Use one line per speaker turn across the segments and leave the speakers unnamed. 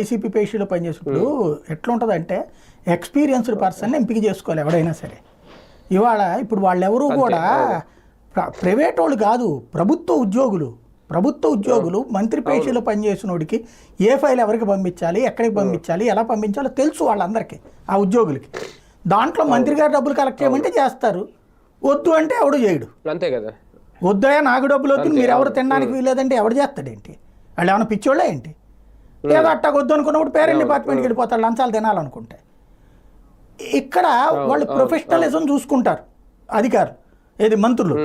ICP పేషీలో పనిచేసినప్పుడు ఎట్లా ఉంటుందంటే ఎక్స్పీరియన్స్డ్ పర్సన్ ఎంపిక చేసుకోవాలి ఎవడైనా సరే. ఇప్పుడు వాళ్ళెవరూ కూడా ప్రైవేట్ వాళ్ళు కాదు, ప్రభుత్వ ఉద్యోగులు మంత్రి పేషీలో పనిచేసినోడికి ఏ ఫైల్ ఎవరికి పంపించాలి, ఎక్కడికి పంపించాలి, ఎలా పంపించాలో తెలుసు వాళ్ళందరికీ, ఆ ఉద్యోగులకి. దాంట్లో మంత్రి గారు డబ్బులు కలెక్ట్ చేయమంటే చేస్తారు, వద్దు అంటే ఎవడు చేయడు.
అంతే కదా,
వద్దయా నాకు డబ్బులు వద్దు మీరు ఎవరు తినడానికి వీలేదంటే ఎవడు చేస్తాడేంటి? వాళ్ళు ఏమైనా పిచ్చోళ్ళే ఏంటి? ఏదో అట్టా వద్దు అనుకున్నప్పుడు పేరెంట్ డిపార్ట్మెంట్కి వెళ్ళిపోతారు లంచాలు తినాలనుకుంటే. ఇక్కడ వాళ్ళు ప్రొఫెషనలిజం చూసుకుంటారు అధికారులు, ఏది మంత్రులు.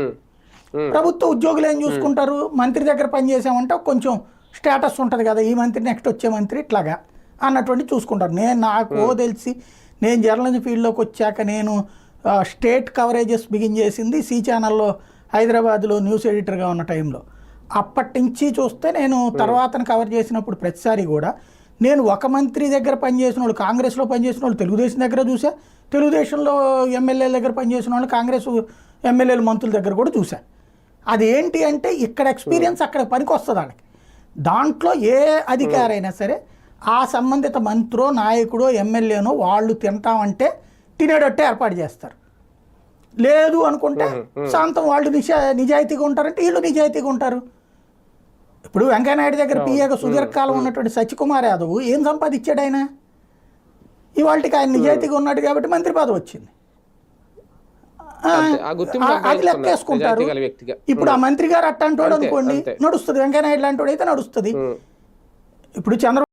ప్రభుత్వ ఉద్యోగులు ఏం చూసుకుంటారు, మంత్రి దగ్గర పనిచేసామంటే కొంచెం స్టేటస్ ఉంటుంది కదా, ఈ మంత్రి నెక్స్ట్ వచ్చే మంత్రి ఇట్లాగా అన్నటువంటి చూసుకుంటారు. నాకు తెలిసి నేను జర్నలిజం ఫీల్డ్లోకి వచ్చాక నేను స్టేట్ కవరేజెస్ బిగిన్ చేసింది సి ఛానల్లో హైదరాబాద్లో న్యూస్ ఎడిటర్గా ఉన్న టైంలో. అప్పటి నుంచి చూస్తే నేను తర్వాత కవర్ చేసినప్పుడు ప్రతిసారి కూడా నేను ఒక మంత్రి దగ్గర పనిచేసిన వాళ్ళు, కాంగ్రెస్లో పనిచేసిన వాళ్ళు తెలుగుదేశం దగ్గర చూసా, తెలుగుదేశంలో ఎమ్మెల్యేల దగ్గర పనిచేసిన వాళ్ళు కాంగ్రెస్ ఎమ్మెల్యేల మంత్రుల దగ్గర కూడా చూసా. అది ఏంటి అంటే ఇక్కడ ఎక్స్పీరియన్స్ అక్కడ పనికి వస్తుంది వాళ్ళకి. దాంట్లో ఏ అధికారైనా సరే ఆ సంబంధిత మంత్రో నాయకుడో ఎమ్మెల్యేనో వాళ్ళు తింటామంటే తినేటట్టే ఏర్పాటు చేస్తారు. లేదు అనుకుంటే శాంతం వాళ్ళు నిజాయితీగా ఉంటారంటే వీళ్ళు నిజాయితీగా ఉంటారు. ఇప్పుడు వెంకయ్యనాయుడు దగ్గర పిఏగా సుదీర్ఘకాలం ఉన్నటువంటి సత్యకుమార్ యాదవ్ ఏం సంపాదించాడు ఆయన? ఇవాళకి ఆయన నిజాయితీగా ఉన్నాడు కాబట్టి మంత్రి పదవి వచ్చింది, అది లెక్కేసుకుంటారు. ఇప్పుడు ఆ మంత్రి గారు అట్టంటోడు అనుకోండి నడుస్తుంది, వెంకయ్యనాయుడు లాంటి అయితే నడుస్తుంది. ఇప్పుడు చంద్రబాబు